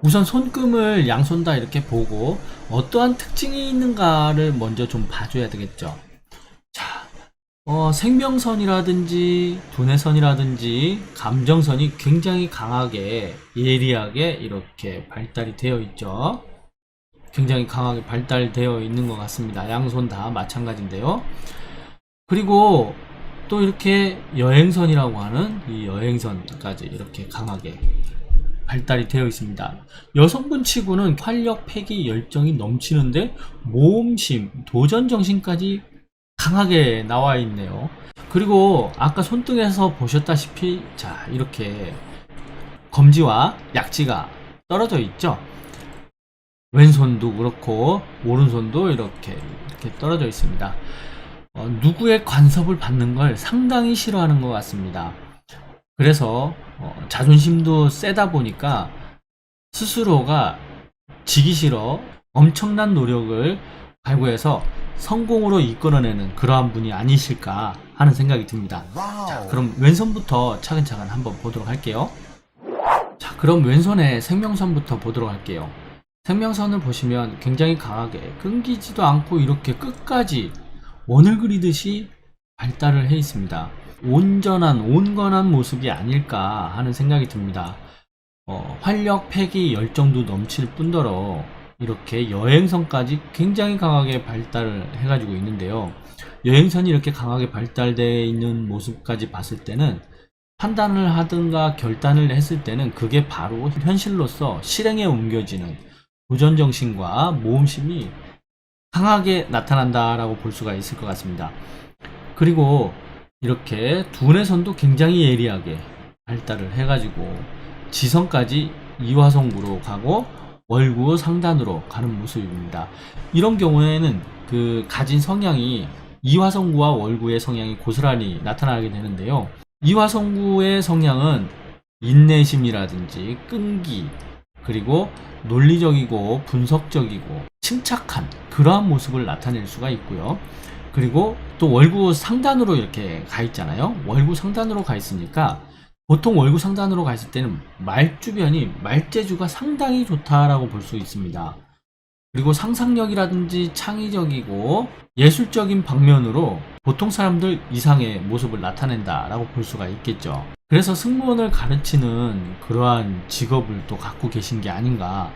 우선 손금을 양손 다 이렇게 보고 어떠한 특징이 있는가를 먼저 좀 봐줘야 되겠죠. 자, 생명선이라든지 두뇌선이라든지 감정선이 굉장히 강하게 예리하게 이렇게 발달이 되어 있죠. 굉장히 강하게 발달되어 있는 것 같습니다. 양손 다 마찬가지인데요. 그리고 또 이렇게 여행선이라고 하는 이 여행선까지 이렇게 강하게 발달이 되어 있습니다. 여성분 치고는 활력, 패기, 열정이 넘치는데 모험심, 도전정신까지 강하게 나와 있네요. 그리고 아까 손등에서 보셨다시피 자 이렇게 검지와 약지가 떨어져 있죠. 왼손도 그렇고 오른손도 이렇게 떨어져 있습니다. 누구의 간섭을 받는 걸 상당히 싫어하는 것 같습니다. 그래서 자존심도 세다 보니까 스스로가 지기 싫어 엄청난 노력을 갈구해서 성공으로 이끌어내는 그러한 분이 아니실까 하는 생각이 듭니다. 자, 그럼 왼손부터 차근차근 한번 보도록 할게요. 자, 그럼 왼손의 생명선부터 보도록 할게요. 생명선을 보시면 굉장히 강하게 끊기지도 않고 이렇게 끝까지 원을 그리듯이 발달을 해 있습니다. 온건한 모습이 아닐까 하는 생각이 듭니다. 활력, 패기, 열정도 넘칠 뿐더러 이렇게 여행선까지 굉장히 강하게 발달을 해가지고 있는데요. 여행선이 이렇게 강하게 발달되어 있는 모습까지 봤을 때는 판단을 하든가 결단을 했을 때는 그게 바로 현실로서 실행에 옮겨지는 도전정신과 모험심이 강하게 나타난다라고 볼 수가 있을 것 같습니다. 그리고 이렇게 두뇌선도 굉장히 예리하게 발달을 해가지고 지성까지 이화성구로 가고 월구 상단으로 가는 모습입니다. 이런 경우에는 그 가진 성향이 이화성구와 월구의 성향이 고스란히 나타나게 되는데요. 이화성구의 성향은 인내심이라든지 끈기, 그리고 논리적이고 분석적이고 침착한 그러한 모습을 나타낼 수가 있고요. 그리고 또 월구 상단으로 이렇게 가 있잖아요. 월구 상단으로 가 있으니까 보통 월구 상단으로 가 있을 때는 말 주변이 말재주가 상당히 좋다라고 볼 수 있습니다. 그리고 상상력이라든지 창의적이고 예술적인 방면으로 보통 사람들 이상의 모습을 나타낸다라고 볼 수가 있겠죠. 그래서 승무원을 가르치는 그러한 직업을 또 갖고 계신 게 아닌가.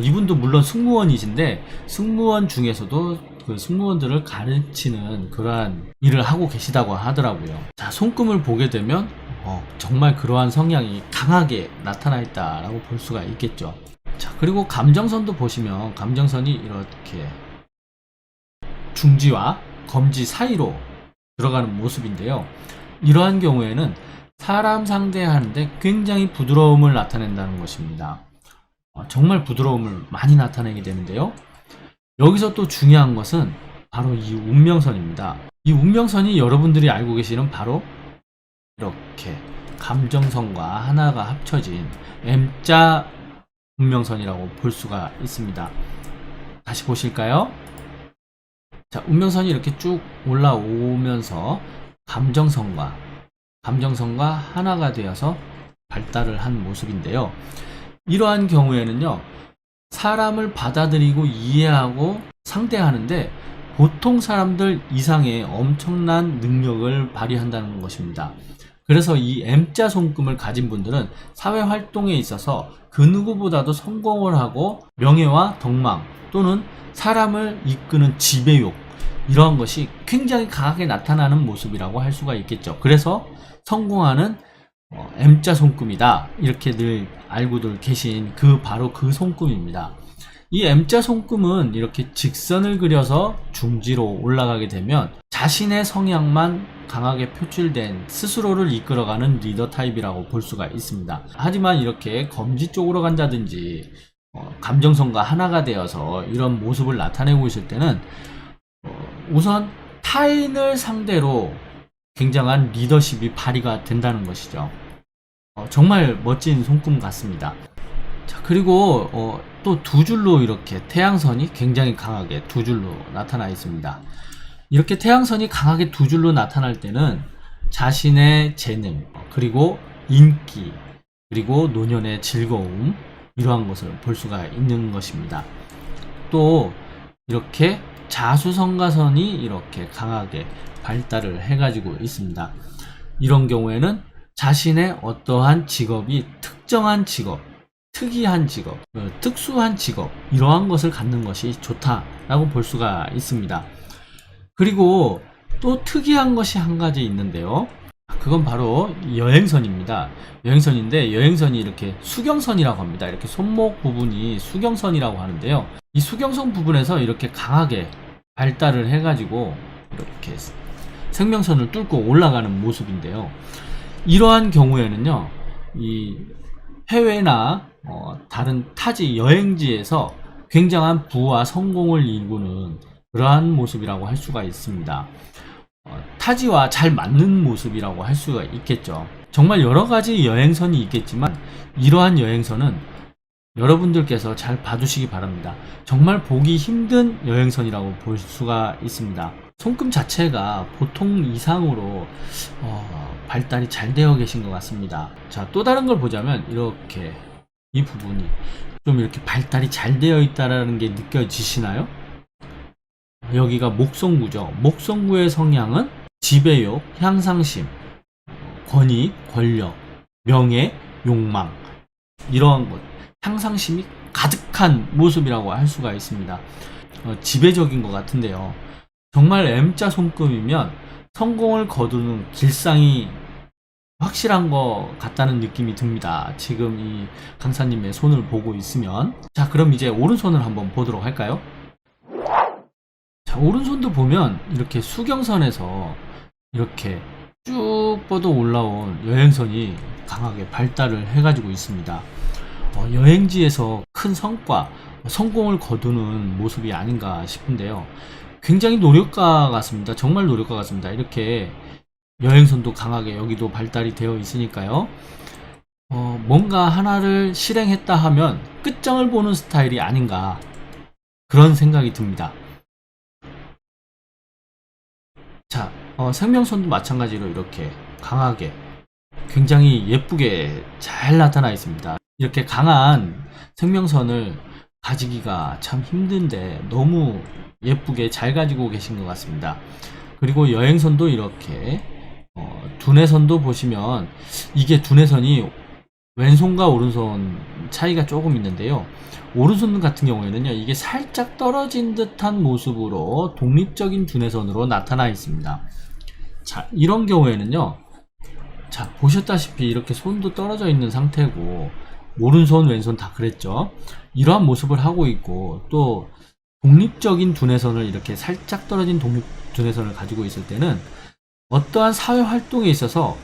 이분도 물론 승무원이신데 승무원 중에서도 그 승무원들을 가르치는 그러한 일을 하고 계시다고 하더라고요. 자, 손금을 보게 되면 정말 그러한 성향이 강하게 나타나 있다라고 볼 수가 있겠죠. 자, 그리고 감정선도 보시면 감정선이 이렇게 중지와 검지 사이로 들어가는 모습인데요. 이러한 경우에는 사람 상대하는데 굉장히 부드러움을 나타낸다는 것입니다. 정말 부드러움을 많이 나타내게 되는데요. 여기서 또 중요한 것은 바로 이 운명선입니다. 이 운명선이 여러분들이 알고 계시는 바로 이렇게 감정선과 하나가 합쳐진 M자 운명선이라고 볼 수가 있습니다. 다시 보실까요? 자, 운명선이 이렇게 쭉 올라오면서 감정선과 하나가 되어서 발달을 한 모습인데요. 이러한 경우에는요, 사람을 받아들이고 이해하고 상대하는데 보통 사람들 이상의 엄청난 능력을 발휘한다는 것입니다. 그래서 이 M자 손금을 가진 분들은 사회활동에 있어서 그 누구보다도 성공을 하고 명예와 덕망 또는 사람을 이끄는 지배욕, 이러한 것이 굉장히 강하게 나타나는 모습이라고 할 수가 있겠죠. 그래서 성공하는 M자 손금이다, 이렇게 늘 알고들 계신 바로 그 손금입니다. 이 M자 손금은 이렇게 직선을 그려서 중지로 올라가게 되면 자신의 성향만 강하게 표출된 스스로를 이끌어가는 리더 타입이라고 볼 수가 있습니다. 하지만 이렇게 검지 쪽으로 간다든지 감정선과 하나가 되어서 이런 모습을 나타내고 있을 때는 우선 타인을 상대로 굉장한 리더십이 발휘가 된다는 것이죠. 정말 멋진 손금 같습니다. 자, 그리고 또 두 줄로 이렇게 태양선이 굉장히 강하게 두 줄로 나타나 있습니다. 이렇게 태양선이 강하게 두 줄로 나타날 때는 자신의 재능, 그리고 인기, 그리고 노년의 즐거움, 이러한 것을 볼 수가 있는 것입니다. 또 이렇게 자수성가선이 이렇게 강하게 발달을 해가지고 있습니다. 이런 경우에는 자신의 어떠한 직업이 특정한 직업, 특이한 직업, 특수한 직업, 이러한 것을 갖는 것이 좋다라고 볼 수가 있습니다. 그리고 또 특이한 것이 한 가지 있는데요. 그건 바로 여행선입니다. 여행선인데, 여행선이 이렇게 수경선이라고 합니다. 이렇게 손목 부분이 수경선이라고 하는데요. 이 수경선 부분에서 이렇게 강하게 발달을 해가지고 이렇게 생명선을 뚫고 올라가는 모습인데요. 이러한 경우에는요, 이 해외나 다른 타지 여행지에서 굉장한 부와 성공을 이루는 그러한 모습이라고 할 수가 있습니다. 타지와 잘 맞는 모습이라고 할 수가 있겠죠. 정말 여러 가지 여행선이 있겠지만 이러한 여행선은 여러분들께서 잘 봐주시기 바랍니다. 정말 보기 힘든 여행선이라고 볼 수가 있습니다. 손금 자체가 보통 이상으로 발달이 잘 되어 계신 것 같습니다. 자, 또 다른 걸 보자면 이렇게 이 부분이 좀 이렇게 발달이 잘 되어 있다는 게 느껴지시나요? 여기가 목성구죠. 목성구의 성향은 지배욕, 향상심, 권위, 권력, 명예, 욕망, 이러한 것, 향상심이 가득한 모습이라고 할 수가 있습니다. 지배적인 것 같은데요. 정말 M자 손금이면 성공을 거두는 길상이 확실한 것 같다는 느낌이 듭니다. 지금 이 강사님의 손을 보고 있으면. 자, 그럼 이제 오른손을 한번 보도록 할까요? 자, 오른손도 보면 이렇게 수경선에서 이렇게 쭉 뻗어 올라온 여행선이 강하게 발달을 해가지고 있습니다. 여행지에서 큰 성과, 성공을 거두는 모습이 아닌가 싶은데요. 굉장히 노력가 같습니다. 정말 노력가 같습니다. 이렇게 여행선도 강하게 여기도 발달이 되어 있으니까요. 뭔가 하나를 실행했다 하면 끝장을 보는 스타일이 아닌가, 그런 생각이 듭니다. 자, 생명선도 마찬가지로 이렇게 강하게 굉장히 예쁘게 잘 나타나 있습니다. 이렇게 강한 생명선을 가지기가 참 힘든데 너무 예쁘게 잘 가지고 계신 것 같습니다. 그리고 여행선도 이렇게 두뇌선도 보시면 이게 두뇌선이 왼손과 오른손 차이가 조금 있는데요. 오른손 같은 경우에는요, 이게 살짝 떨어진 듯한 모습으로 독립적인 두뇌선으로 나타나 있습니다. 자, 이런 경우에는요, 자, 보셨다시피 이렇게 손도 떨어져 있는 상태고 오른손 왼손 다 그랬죠. 이러한 모습을 하고 있고, 또 독립적인 두뇌선을 이렇게 살짝 떨어진 독립 두뇌선을 가지고 있을 때는 어떠한 사회 활동에 있어서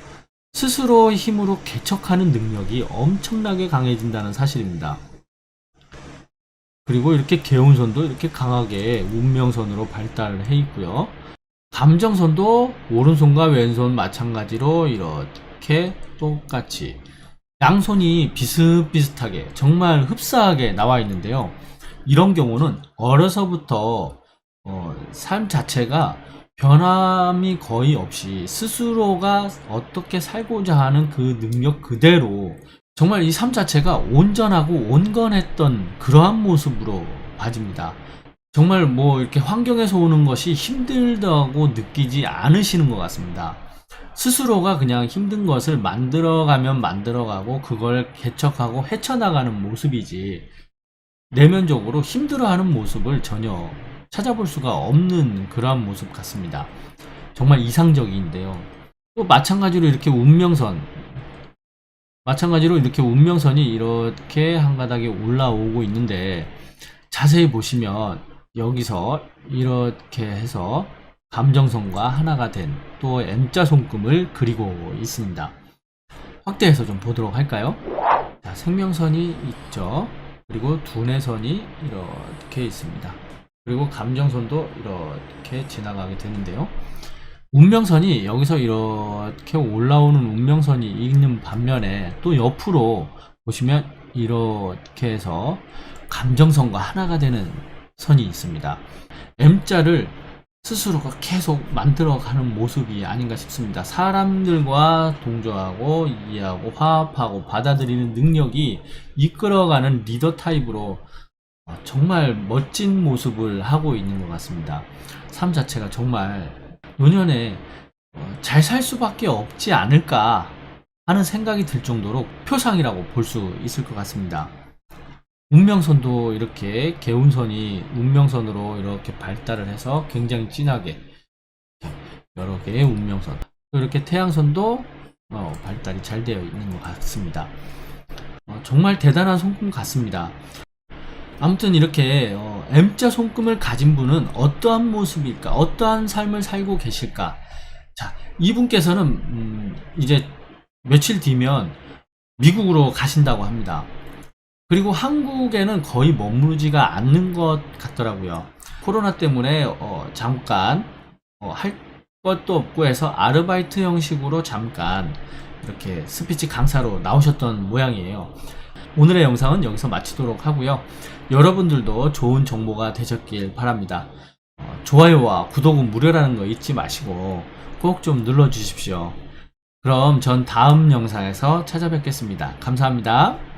스스로의 힘으로 개척하는 능력이 엄청나게 강해진다는 사실입니다. 그리고 이렇게 개운선도 이렇게 강하게 운명선으로 발달을 해 있고요. 감정선도 오른손과 왼손 마찬가지로 이렇게 똑같이 양손이 비슷비슷하게 정말 흡사하게 나와 있는데요. 이런 경우는 어려서부터 삶 자체가 변함이 거의 없이 스스로가 어떻게 살고자 하는 그 능력 그대로 정말 이 삶 자체가 온전하고 온건했던 그러한 모습으로 봐집니다. 정말 뭐 이렇게 환경에서 오는 것이 힘들다고 느끼지 않으시는 것 같습니다. 스스로가 그냥 힘든 것을 만들어가면 만들어가고 그걸 개척하고 헤쳐나가는 모습이지 내면적으로 힘들어하는 모습을 전혀 찾아볼 수가 없는 그러한 모습 같습니다. 정말 이상적인데요. 또 마찬가지로 이렇게 운명선이 이렇게 한 가닥에 올라오고 있는데, 자세히 보시면 여기서 이렇게 해서 감정선과 하나가 된 또 M자 손금을 그리고 있습니다. 확대해서 좀 보도록 할까요? 자, 생명선이 있죠. 그리고 두뇌선이 이렇게 있습니다. 그리고 감정선도 이렇게 지나가게 되는데요. 운명선이 여기서 이렇게 올라오는 운명선이 있는 반면에 또 옆으로 보시면 이렇게 해서 감정선과 하나가 되는 선이 있습니다. M자를 스스로가 계속 만들어가는 모습이 아닌가 싶습니다. 사람들과 동조하고 이해하고 화합하고 받아들이는 능력이 이끌어가는 리더 타입으로 정말 멋진 모습을 하고 있는 것 같습니다. 삶 자체가 정말 노년에 잘 살 수밖에 없지 않을까 하는 생각이 들 정도로 표상이라고 볼 수 있을 것 같습니다. 운명선도 이렇게 개운선이 운명선으로 이렇게 발달을 해서 굉장히 진하게 여러 개의 운명선, 또 이렇게 태양선도 발달이 잘 되어 있는 것 같습니다. 정말 대단한 손금 같습니다. 아무튼 이렇게 M자 손금을 가진 분은 어떠한 모습일까, 어떠한 삶을 살고 계실까. 자, 이분께서는 이제 며칠 뒤면 미국으로 가신다고 합니다. 그리고 한국에는 거의 머무르지가 않는 것 같더라고요. 코로나 때문에 잠깐 할 것도 없고 해서 아르바이트 형식으로 잠깐 이렇게 스피치 강사로 나오셨던 모양이에요. 오늘의 영상은 여기서 마치도록 하고요. 여러분들도 좋은 정보가 되셨길 바랍니다. 좋아요와 구독은 무료라는 거 잊지 마시고 꼭 좀 눌러주십시오. 그럼 전 다음 영상에서 찾아뵙겠습니다. 감사합니다.